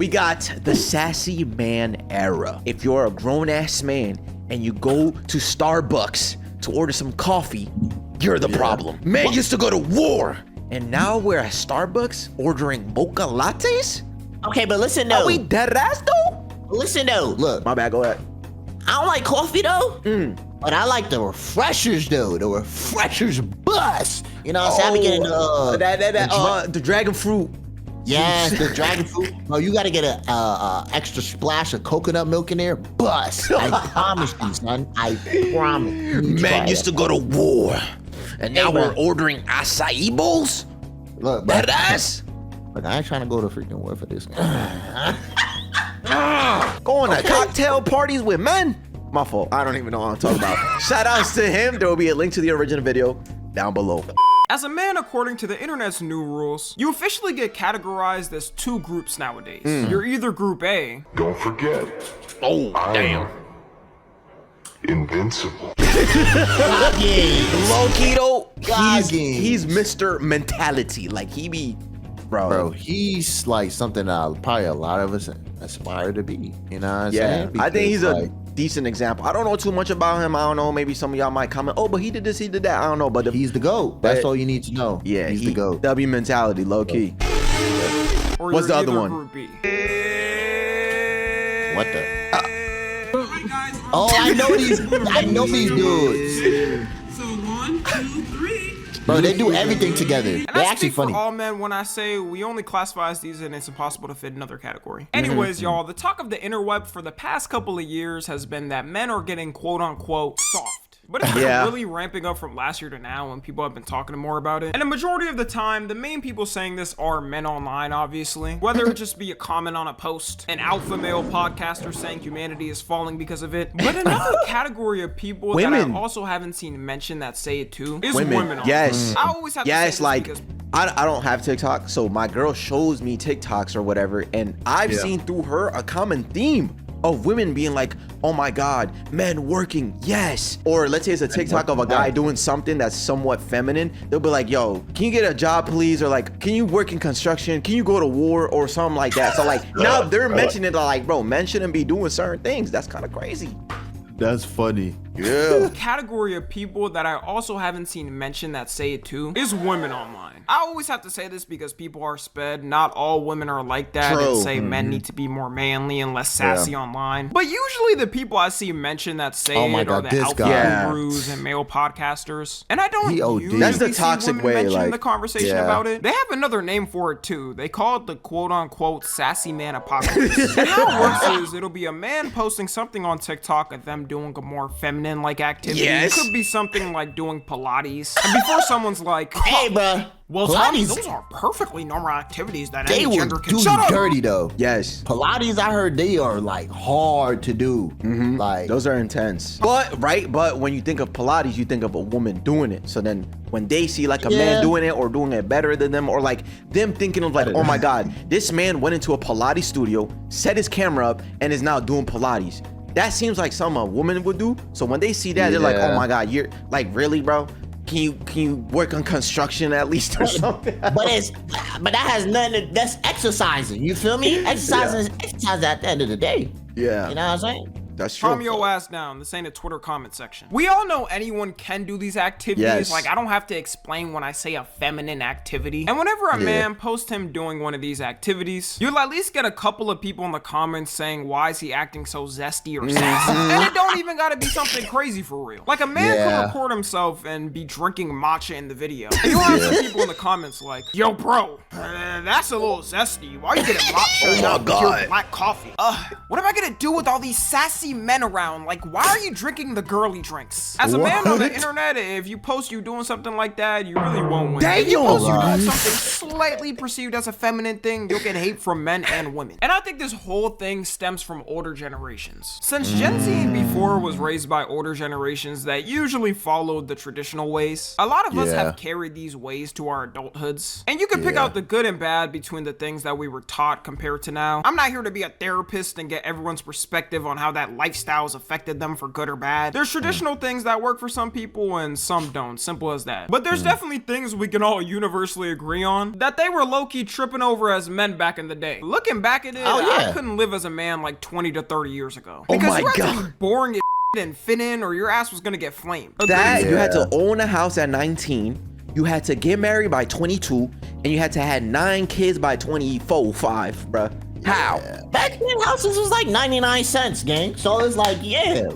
We got the sassy man era. If you're a grown-ass man and you go to Starbucks to order some coffee, you're the problem. Men used to go to war, and now we're at Starbucks ordering mocha lattes? Okay, but listen though. Are we dead ass though? Listen though, look. My bad, go ahead. I don't like coffee though, but I like the refreshers though. The refreshers bus. You know what I'm saying? I be getting the dragon fruit. Yes, the dragon fruit. Oh, you gotta get a extra splash of coconut milk in there. Bus. I promise you, son. I promise. Man used to go to war, and now we're ordering acai bowls? Look, Dead ass? Look, I ain't trying to go to freaking war for this. Going to cocktail parties with men? My fault. I don't even know what I'm talking about. Shout outs to him. There will be a link to the original video down below. As a man, according to the internet's new rules, you officially get categorized as two groups nowadays. You're either group A. Don't forget. Oh, damn. Invincible. Low key though, he's Goggins. Mr. Mentality. Like he be, bro. He's like something probably a lot of us aspire to be. You know what I'm saying? I think he's Because, a decent example. I don't know too much about him. I don't know. Maybe some of y'all might comment, oh, but he did this, he did that. I don't know, but he's the GOAT. That's all you need to know. Yeah, he's the GOAT. W mentality, low key. Or What's you're the other either one? Group B. What the? Oh, I know these. I know these dudes. So 1, 2, 3. Bro, they do everything together. And They're I actually speak funny. for all men when I say we only classify as these and it's impossible to fit another category. Anyways, y'all, the talk of the interweb for the past couple of years has been that men are getting quote unquote soft. But it's been really ramping up from last year to now when people have been talking more about it. And the majority of the time, the main people saying this are men online, obviously. Whether it just be a comment on a post, an alpha male podcaster saying humanity is falling because of it. But another category of people that I also haven't seen mentioned that say it too is women online. Yes. I always have to say yes, this like because I don't have TikTok, so my girl shows me TikToks or whatever, and I've seen through her a common theme of women being like, oh my god, men working, yes. Or let's say it's a TikTok of a guy doing something that's somewhat feminine. They'll be like, yo, can you get a job please? Or like, can you work in construction? Can you go to war? Or something like that. So like now they're mentioning it like, bro, men shouldn't be doing certain things. That's kind of crazy. That's funny. Yeah. Category of people that I also haven't seen mentioned that say it too is women online. I always have to say this because people are sped. Not all women are like that and say men need to be more manly and less sassy online. But usually the people I see mentioned that say it are the alpha gurus and male podcasters. And I don't usually That's the see toxic women way, mention like, the conversation about it. They have another name for it too. They call it the quote unquote sassy man apocalypse. And how it works is it'll be a man posting something on TikTok of them doing a more feminine like activity. It could be something like doing Pilates. And before someone's like, hey, bro. Well, Tommy, those are perfectly normal activities that They any were gender can. too dirty though. Yes. Pilates, I heard they are like hard to do. Like those are intense. But but when you think of Pilates, you think of a woman doing it. So then when they see like a man doing it or doing it better than them, or like them thinking of like, oh my god, this man went into a Pilates studio, set his camera up, and is now doing Pilates. That seems like something a woman would do. So when they see that, they're like, oh my god, you're like, really, bro? Can you work on construction at least or something? But that has nothing. That's exercising. You feel me? Exercising is exercise at the end of the day. Yeah. You know what I'm saying? That's true. Calm your ass down. This ain't a Twitter comment section. We all know anyone can do these activities. Yes. Like, I don't have to explain when I say a feminine activity. And whenever a man posts him doing one of these activities, you'll at least get a couple of people in the comments saying, why is he acting so zesty or sassy? And it don't even gotta be something crazy for real. Like, a man could record himself and be drinking matcha in the video. And you'll have some people in the comments like, yo, bro, that's a little zesty. Why are you getting matcha with your black coffee? What am I gonna do with all these sassy men around? Like, why are you drinking the girly drinks? As a man on the internet, if you post you doing something like that, you really won't win. If you post you doing something slightly perceived as a feminine thing, you'll get hate from men and women. And I think this whole thing stems from older generations. Since Gen Z and before was raised by older generations that usually followed the traditional ways, a lot of us have carried these ways to our adulthoods. And you can pick out the good and bad between the things that we were taught compared to now. I'm not here to be a therapist and get everyone's perspective on how that lifestyles affected them for good or bad. There's traditional things that work for some people and some don't, simple as that. But there's definitely things we can all universally agree on that they were low-key tripping over as men back in the day. Looking back at it, I couldn't live as a man like 20 to 30 years ago. Because you had to be boring as and fit in or your ass was gonna get flamed. You had to own a house at 19, you had to get married by 22, and you had to have 9 kids by 24, 5, bruh. How? Back then, houses was like 99 cents, gang. So it's like,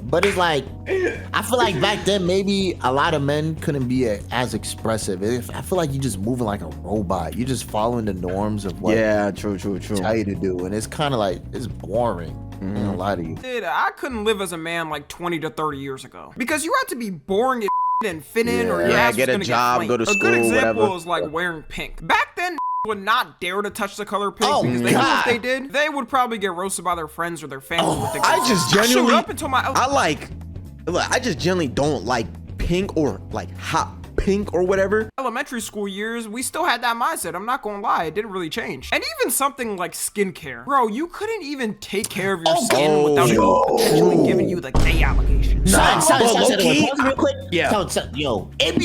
but it's like, I feel like back then maybe a lot of men couldn't be as expressive. I feel like you just moving like a robot. You just following the norms of what true. tell you to do, and it's kind of like it's boring. I'm not gonna lie to you. I couldn't live as a man like 20 to 30 years ago because you had to be boring as and fit in or your ass get was a gonna job, get go to flamed. school, A good example whatever. is like wearing pink. Back then, would not dare to touch the color pink because they knew if they did, they would probably get roasted by their friends or their family. I just genuinely, up until I just generally don't like pink or like hot pink or whatever. Elementary school years, we still had that mindset. I'm not gonna lie, it didn't really change. And even something like skincare, bro, you couldn't even take care of your skin without it actually giving you the gay allegations. Real quick. It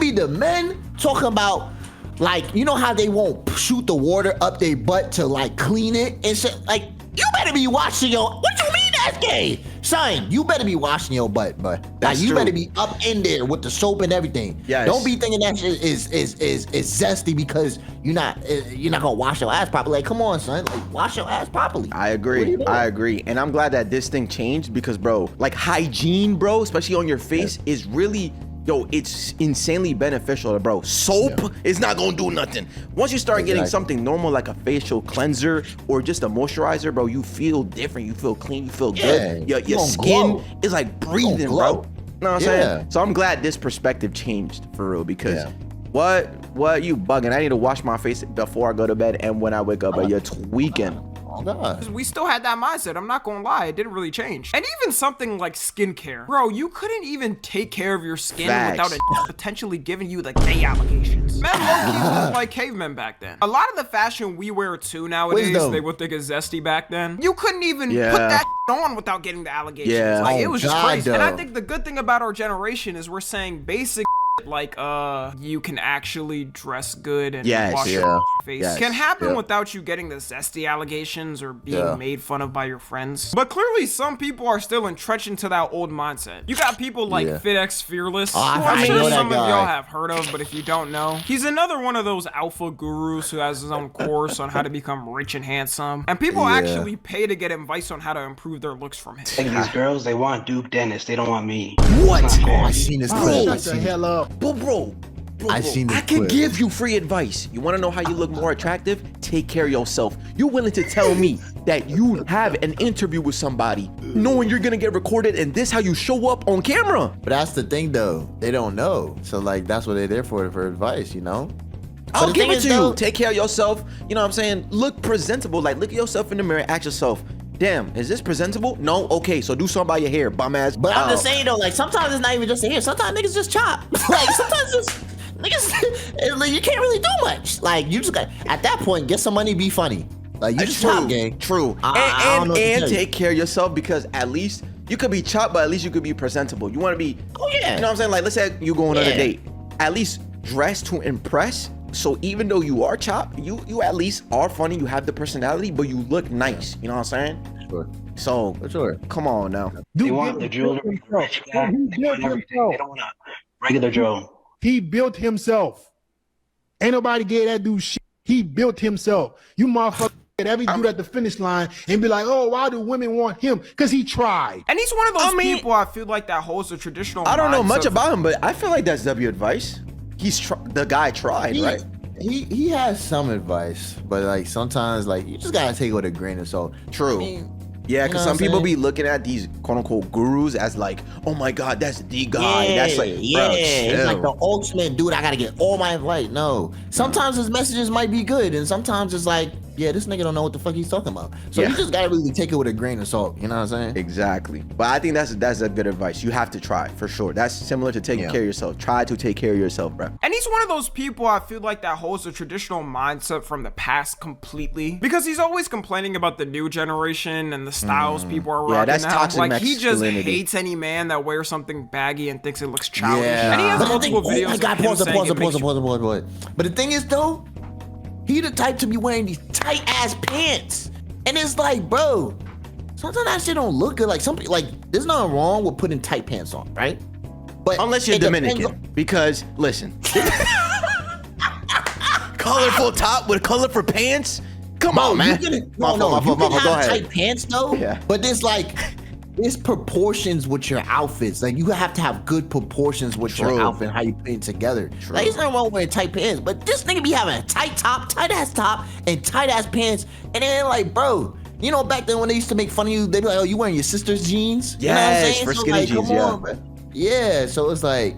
be the men talking about, like, you know how they won't shoot the water up their butt to like clean it and shit. Like, you better be washing your. What you mean that's gay, son? You better be washing your butt, but like you better be up in there with the soap and everything. Don't be thinking that shit is zesty because you're not gonna wash your ass properly. Like, come on, son, like wash your ass properly. I agree, and I'm glad that this thing changed because, bro, like hygiene, bro, especially on your face, is really. It's insanely beneficial, bro. Soap is not gonna do nothing. Once you start getting something normal like a facial cleanser or just a moisturizer, bro, you feel different. You feel clean. You feel good. Your skin is like breathing, bro. You know what I'm saying? So I'm glad this perspective changed for real because what you bugging? I need to wash my face before I go to bed and when I wake up, but you're tweaking. We still had that mindset. I'm not gonna lie, it didn't really change. And even something like skincare, bro, you couldn't even take care of your skin without it potentially giving you the gay allegations. Men low-key looked like cavemen back then. A lot of the fashion we wear too nowadays, they would think is zesty back then. You couldn't even put that on without getting the allegations. Like, it was just crazy. And I think the good thing about our generation is we're saying basic like you can actually dress good and wash your face can happen without you getting the zesty allegations or being made fun of by your friends. But clearly some people are still entrenched into that old mindset. You got people like FitX Fearless, who I'm sure some of y'all have heard of, but if you don't know, he's another one of those alpha gurus who has his own course on how to become rich and handsome, and people actually pay to get advice on how to improve their looks from him. Like these girls, they want Duke Dennis, they don't want me. What? I seen this clip. Shut the hell up. Bro, I can give you free advice. You want to know how you look more attractive? Take care of yourself. You're willing to tell me that you have an interview with somebody knowing you're gonna get recorded and this how you show up on camera? But that's the thing though, they don't know. So like that's what they're there for advice, you know? I'll give it to you. Take care of yourself. You know what I'm saying? Look presentable. Like, look at yourself in the mirror, ask yourself, damn, is this presentable? No? Okay, so do something about your hair, bum ass. But I'm just saying though, like sometimes it's not even just the hair. Sometimes niggas just chop. Like sometimes just niggas, you can't really do much. Like you just got, at that point, get some money, be funny. Like you just chop, gang. True. And take care of yourself because at least you could be chopped, but at least you could be presentable. You want to be, you know what I'm saying? Like, let's say you go on another date. At least dress to impress. So even though you are chopped, you at least are funny. You have the personality, but you look nice. You know what I'm saying? Sure. So come on now. They want the jewelry, rich guy. They want everything. They don't want a regular Joe. He built himself. Ain't nobody gave that dude shit. He built himself. You motherfucker get every dude at the finish line and be like, oh, why do women want him? Because he tried. And he's one of those people I feel like that holds the traditional I don't know much about him, but I feel like that's W advice. The guy tried, right? He has some advice, but like sometimes like you just gotta take it with a grain of salt. True. Yeah, because some people be looking at these quote unquote gurus as like, oh my God, that's the guy. That's like, bro, it's like the ultimate dude. I gotta get all my advice. No, sometimes his messages might be good, and sometimes it's like yeah, this nigga don't know what the fuck he's talking about. So you just gotta really take it with a grain of salt. You know what I'm saying? Exactly. But I think that's a good advice. You have to try for sure. That's similar to taking care of yourself. Try to take care of yourself, bro. And he's one of those people I feel like that holds a traditional mindset from the past completely, because he's always complaining about the new generation and the styles people are rocking that's now. toxic Like he just masculinity. hates any man that wears something baggy and thinks it looks childish. Yeah. And he has But multiple videos. oh my God, pause. Pause. But the thing is though, he the type to be wearing these tight ass pants, and it's like, bro, sometimes that shit don't look good. Like there's nothing wrong with putting tight pants on, right? But Unless you're it depends Dominican, because listen, colorful top with colorful pants. Come on, man. You can have tight pants though, Yeah. but there's proportions with your outfits. Like you have to have good proportions with your outfit, how you put it together. Like it's not wrong with wearing tight pants, but this nigga be having a tight ass top, and tight ass pants, and then like, bro, you know, back then when they used to make fun of you, they'd be like, oh, you wearing your sister's jeans? You know what I'm saying? For So, skinny like, jeans, come on, bro. Yeah, so it's like,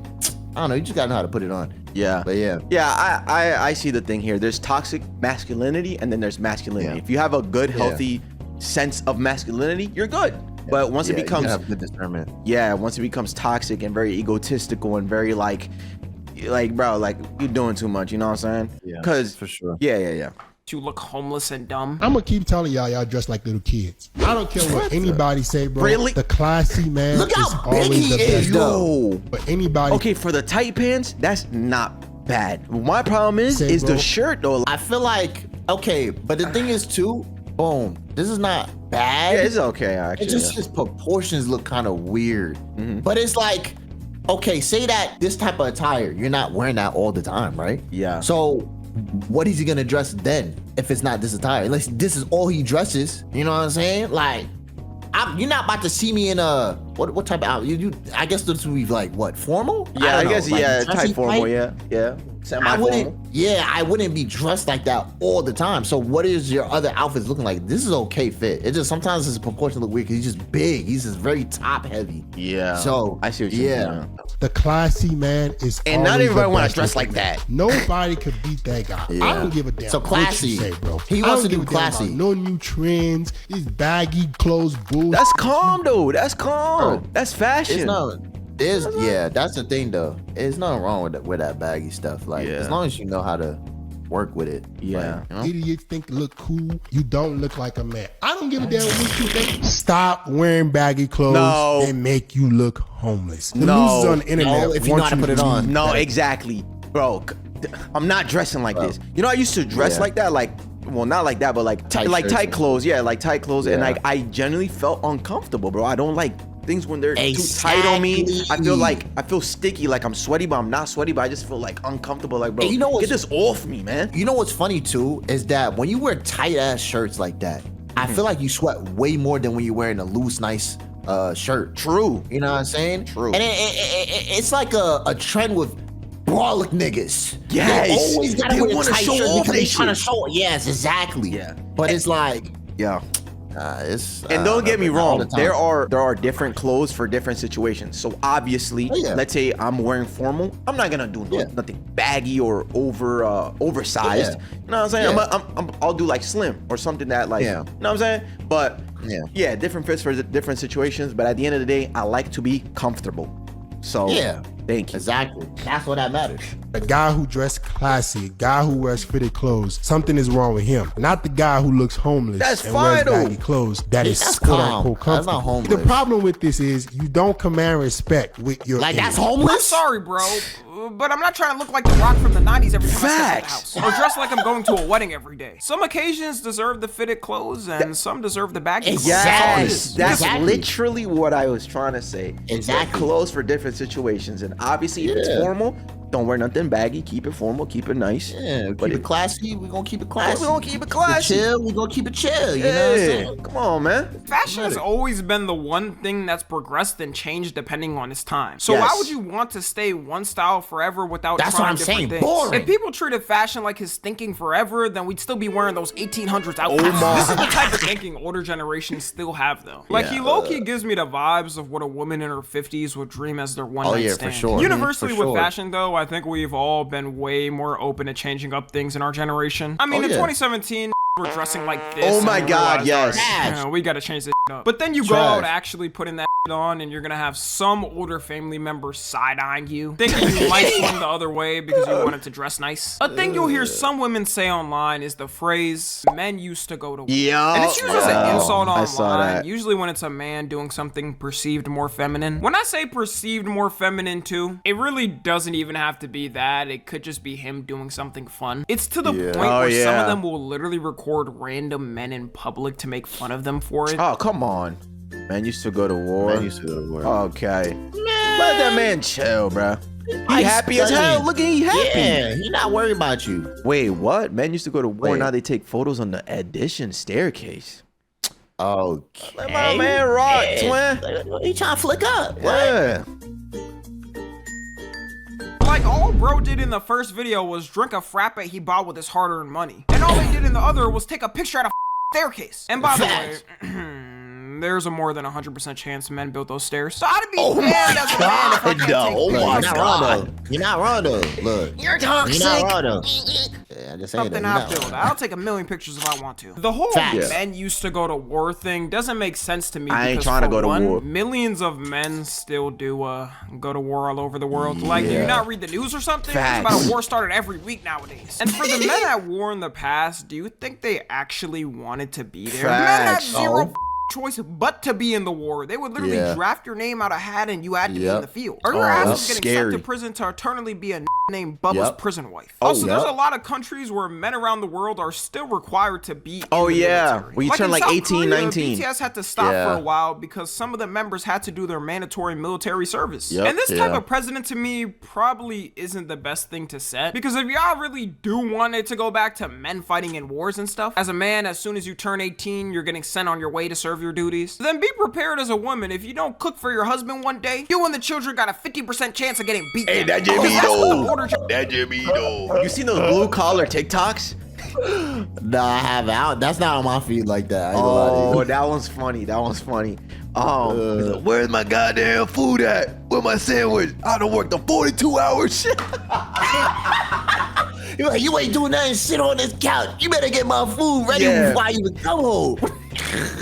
I don't know, you just gotta know how to put it on. Yeah. But yeah. Yeah, I see the thing here. There's toxic masculinity and then there's masculinity. If you have a good, healthy sense of masculinity, you're good. But once it becomes, you have good discernment. Yeah, once it becomes toxic and very egotistical and very like bro, like you're doing too much, you know what I'm saying? Yeah, Cause for sure. You look homeless and dumb. I'm gonna keep telling y'all dress like little kids. I don't care what anybody say, bro. Really? The classy man Look is how big always he the is, best. though. But anybody, Okay, for the tight pants, that's not bad. My problem is Say, bro. the shirt though. I feel like, okay, but the thing is too, boom, this is not bad. Yeah, it's okay actually. It's just his proportions look kind of weird. But it's like, okay, say that this type of attire, you're not wearing that all the time, right? Yeah. So what is he gonna dress then if it's not this attire? Like this is all he dresses. You know what I'm saying? Like, you're not about to see me in a what type of outfit? I guess this would be like what, formal? Yeah, I guess like type dressy formal. type? Yeah. I wouldn't be dressed like that all the time. So what is your other outfits looking like? This is okay fit. It just sometimes his proportion look weird because he's just big. He's just very top heavy. Yeah. So I see what you're saying. the classy man is And not always everybody the want to best dress like looking. that. Nobody could beat that guy. I don't give a damn. So classy. What you say, bro. He I wants don't to give do a damn about classy. no new trends. These baggy clothes, bullshit. That's calm though. That's calm. Bro, That's fashion. That's the thing though. There's nothing wrong with that baggy stuff. Like as long as you know how to work with it. Yeah. Like, you know? Idiots think to look cool. You don't look like a man. I don't give a damn what you think. Stop wearing baggy clothes and make you look homeless. The losers on the internet. if you know how to put it on. No, exactly, bro. I'm not dressing like this. You know, I used to dress like that, like, well, not like that, but like tight clothes. Yeah, like tight clothes, and like I genuinely felt uncomfortable, bro. I don't like things when they're too tight on me. I feel sticky, like I'm sweaty, but I'm not sweaty. But I just feel like uncomfortable, like, bro. And you know get this off me, man. You know what's funny too is that when you wear tight ass shirts like that, I feel like you sweat way more than when you're wearing a loose, nice shirt. True. You know what I'm saying? True. And it's like a trend with brolic niggas. Yes. They always gotta They wear wanna tight show shirts off because they they trying to shit. show. Yes, exactly. Yeah. But it's like, Yeah. it's. And don't get me not all wrong, the time. there are different clothes for different situations. So obviously, let's say I'm wearing formal, I'm not gonna do nothing baggy or oversized. You know what I'm saying? I'll do like slim or something that like, you know what I'm saying? But yeah, different fits for different situations. But at the end of the day, I like to be comfortable. So thank you. Exactly. That's what that matters. A guy who dressed classy, a guy who wears fitted clothes, something is wrong with him. Not the guy who looks homeless That's and wears vital. baggy clothes. That's That's quote calm. unquote That's comfortable. not homeless. The problem with this is you don't command respect with your Like that's image. I'm homeless. sorry, bro, but I'm not trying to look like the Rock from the 90s every time I step in the house. Or dress like I'm going to a wedding every day. Some occasions deserve the fitted clothes, and some deserve the baggy clothes. Yes, that's Exactly. literally what I was trying to say. Exactly. Clothes for different situations, and obviously, if it's formal, don't wear nothing baggy. Keep it formal. Keep it nice. Yeah, But keep it classy. We're gonna keep it classy. We're gonna keep it Keep classy. chill. We're gonna keep it chill. You know what I'm saying? Come on, man. Fashion has always been the one thing that's progressed and changed depending on its time. So Yes. why would you want to stay one style forever without That's trying what I'm different saying, things? boring. If people treated fashion like his thinking forever, then we'd still be wearing those 1800s outfits. my. This is the type of thinking older generations still have, though. Like, he low-key gives me the vibes of what a woman in her 50s would dream as their one-night yeah, for stand. sure. Universally For with sure. fashion, though, I think we've all been way more open to changing up things in our generation. I mean, in 2017, were dressing like this. Oh my God, yes. We gotta change this up. But then you go out actually putting that on, and you're gonna have some older family members side-eyeing you, thinking you might swing the other way because you wanted to dress nice. A thing you'll hear some women say online is the phrase, men used to go to war. Yeah. And it's used as an insult I saw online, that. usually when it's a man doing something perceived more feminine. When I say perceived more feminine too, it really doesn't even have to be that. It could just be him doing something fun. It's to the point where some of them will literally record random men in public to make fun of them for it. Oh, come on. Man used to go to war. Man used to go to war. Okay. Let that man chill, bro. He happy as hell. Look at he happy. Yeah, he not worried about you. Wait, what? Men used to go to war. Now they take photos on the addition staircase. Okay. Let my man rock, twin. He trying to flick up. Yeah. Like, all bro did in the first video was drink a frappe he bought with his hard-earned money. And all they did in the other was take a picture at a staircase. And by the way, there's a more than 100% chance men built those stairs. So I'd be damned as a man if I can't take You're not wrong though. Look. You're toxic. You're not wrong though. Yeah, just saying something I build. I'll take a million pictures if I want to. The whole men used to go to war thing doesn't make sense to me. I ain't trying to go to war. Millions of men still do go to war all over the world. Like, do you not read the news or something? It's about a war started every week nowadays. And for the men at war in the past, do you think they actually wanted to be there? Men had zero choice but to be in the war. They would literally draft your name out a hat and you had to be in the field. Or your ass was getting sent to prison to eternally be a named Bubba's prison wife. Also, there's a lot of countries where men around the world are still required to be in the military. When you turn like 18, 19. BTS had to stop for a while because some of the members had to do their mandatory military service. And this type of president to me probably isn't the best thing to set, because if y'all really do want it to go back to men fighting in wars and stuff, as a man, as soon as you turn 18, you're getting sent on your way to serve your duties. Then be prepared as a woman. If you don't cook for your husband one day, you and the children got a 50% chance of getting beat. Hey, that Jimmy though. That Jimmy though. You seen those blue collar TikToks? Nah, I haven't. That's not on my feed like that. Oh, that one's funny. That one's funny. Like, where's my goddamn food at? Where's my sandwich? I done worked a 42 hours. You're like, you ain't doing nothing. Sit on this couch. You better get my food ready before I even come home.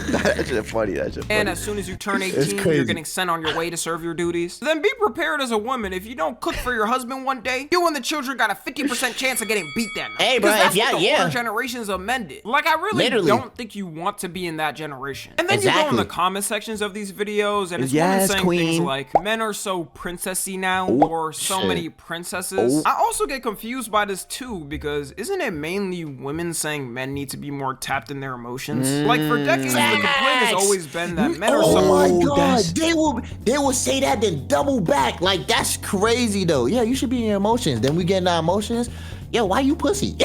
That's just funny. That's just funny. And as soon as you turn 18, you're getting sent on your way to serve your duties. Then be prepared as a woman. If you don't cook for your husband one day, you and the children got a 50% chance of getting beat that night. Hey, bro, that's what the older generations of men did. Like, I really don't think you want to be in that generation. And then you go in the comment sections of these videos, and it's women saying things like, men are so princessy now, or so many princesses. I also get confused by this too, because isn't it mainly women saying men need to be more tapped in their emotions? Like, for decades, the complaint has always been that men are so... Oh my God, they will say that then double back. Like, that's crazy though. Yeah, you should be in your emotions. Then we get in our emotions. Yo, why you pussy?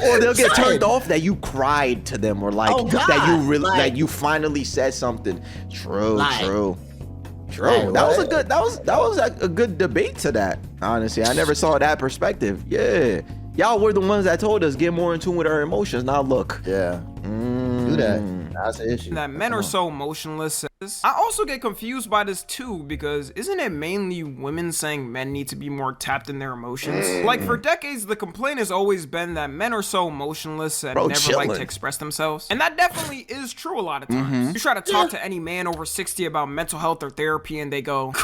Or they'll get turned off that you cried to them, or like that you really that you finally said something. True. Like, that was a good debate to that. Honestly, I never saw that perspective. Yeah, y'all were the ones that told us get more in tune with our emotions. Now look. Yeah. Do that. That's the issue. That men are so emotionless. I also get confused by this too, because isn't it mainly women saying men need to be more tapped in their emotions? Like, for decades, the complaint has always been that men are so emotionless and never like to express themselves. And that definitely is true a lot of times. You try to talk to any man over 60 about mental health or therapy, and they go,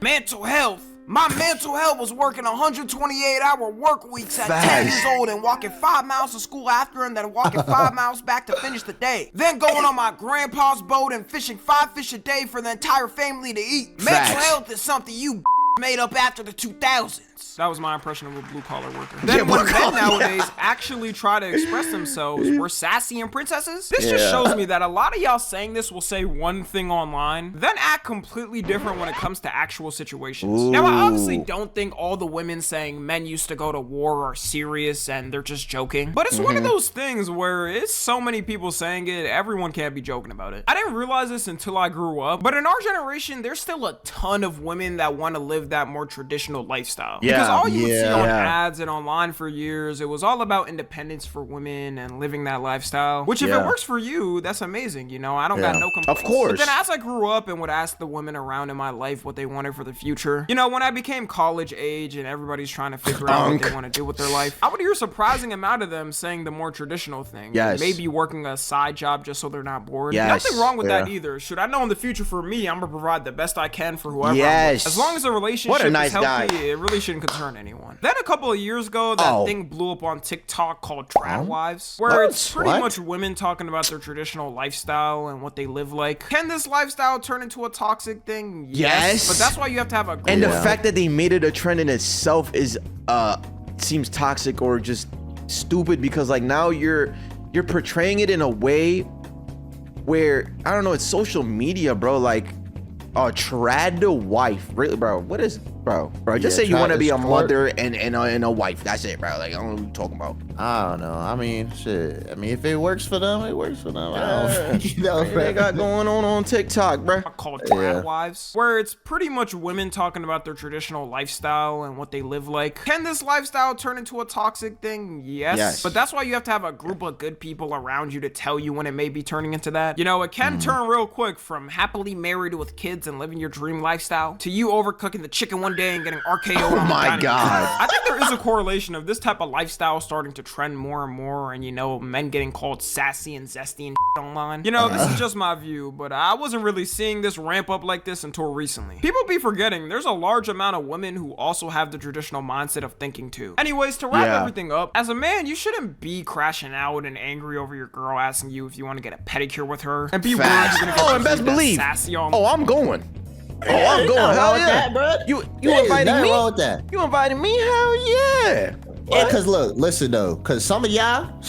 mental health? My mental health was working 128-hour work weeks at 10 years old and walking 5 miles to school after, and then walking 5 miles back to finish the day. Then going on my grandpa's boat and fishing 5 fish a day for the entire family to eat. Mental health is something you made up after the 2000s. That was my impression of a blue-collar worker. Then when men nowadays actually try to express themselves, we're sassy and princesses. This just shows me that a lot of y'all saying this will say one thing online, then act completely different when it comes to actual situations. Now, I obviously don't think all the women saying men used to go to war are serious and they're just joking. But it's one of those things where it's so many people saying it, everyone can't be joking about it. I didn't realize this until I grew up, but in our generation, there's still a ton of women that want to live that more traditional lifestyle. Because all you would see on ads and online for years, it was all about independence for women and living that lifestyle. Which if it works for you, that's amazing. You know, I don't got no complaints. Of course. But then as I grew up and would ask the women around in my life what they wanted for the future, you know, when I became college age and everybody's trying to figure out what they want to do with their life, I would hear a surprising amount of them saying the more traditional thing. Maybe working a side job just so they're not bored. Nothing wrong with that either. Should I know in the future for me, I'm gonna provide the best I can for whoever I'm with. As long as the relationship is healthy, it really shouldn't concern anyone. Then a couple of years ago, that thing blew up on TikTok called Trad Wives, where it's pretty much women talking about their traditional lifestyle and what they live like. Can this lifestyle turn into a toxic thing? Yes. But that's why you have to have a And the fact that they made it a trend in itself is seems toxic or just stupid, because like now you're portraying it in a way where, I don't know, it's social media, bro. Like a trad wife, really, bro? What is, bro? Just say you want to be a mother and a wife. That's it, bro. Like, I don't know what you're talking about. I don't know. I mean, shit. I mean, if it works for them, it works for them. I don't, you know, they got going on TikTok, bro. Called Trad Wives, where it's pretty much women talking about their traditional lifestyle and what they live like. Can this lifestyle turn into a toxic thing? Yes. But that's why you have to have a group of good people around you to tell you when it may be turning into that. You know, it can turn real quick from happily married with kids and living your dream lifestyle to you overcooking the chicken one day and getting RKO'd on the dining room. I think there is a correlation of this type of lifestyle starting to trend more and more, and you know, men getting called sassy and zesty and online. You know, this is just my view, but I wasn't really seeing this ramp up like this until recently. People be forgetting there's a large amount of women who also have the traditional mindset of thinking too. Anyways, to wrap everything up, as a man, you shouldn't be crashing out and angry over your girl asking you if you want to get a pedicure with her, and be worried you're gonna get and best believe sassy on. I'm going. I'm going. Hell yeah, bro. You invited me? Wrong with that. You invited me? Hell yeah. Yeah, cause look, listen though, cause some of y'all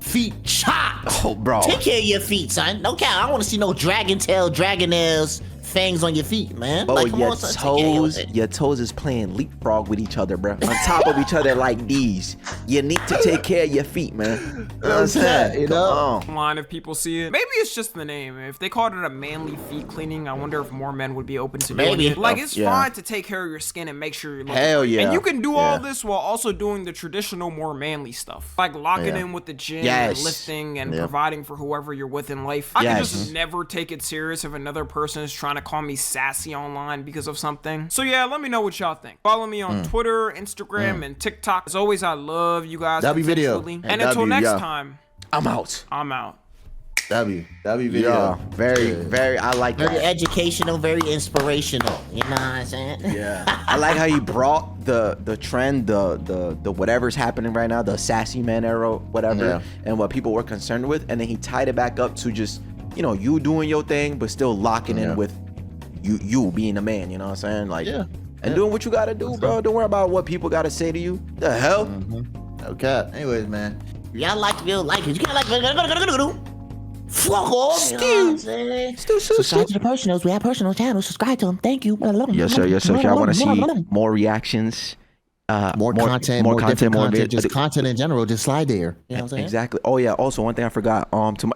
feet chopped. Oh, bro. Take care of your feet, son. No cap. I don't want to see no dragon tail, dragon nails, fangs on your feet, man. Oh, like, your toes is playing leapfrog with each other, bro. On top of each other like these. You need to take care of your feet, man. You know what I'm saying? Come on, if people see it. Maybe it's just the name. If they called it a manly feet cleaning, I wonder if more men would be open to doing it. Like, it's fine to take care of your skin and make sure you're looking great. And you can do all this while also doing the traditional, more manly stuff. Like locking in with the gym and lifting and providing for whoever you're with in life. I can just never take it serious if another person is trying to call me sassy online because of something. So yeah, let me know what y'all think. Follow me on Twitter, Instagram, and TikTok. As always, I love you guys. Video. And until next time, I'm out. W video. Yeah, very, I like that. Very educational, very inspirational. You know what I'm saying? Yeah. I like how you brought the trend, the whatever's happening right now, the sassy man era, whatever, and what people were concerned with, and then he tied it back up to just, you know, you doing your thing, but still locking in with you being a man, you know what I'm saying? Like, and doing what you gotta do, bro. Don't worry about what people gotta say to you. The hell? Okay. Anyways, man. Y'all like the video, like it. You can't like it. Fuck off. You know what I'm saying? Subscribe to the personals. We have personal channels. Subscribe to them. Thank you. Yes, sir. If y'all want to see more reactions, more content, more content, just content in general, just slide there. You know what I'm saying? Exactly. Oh yeah. Also, one thing I forgot. To my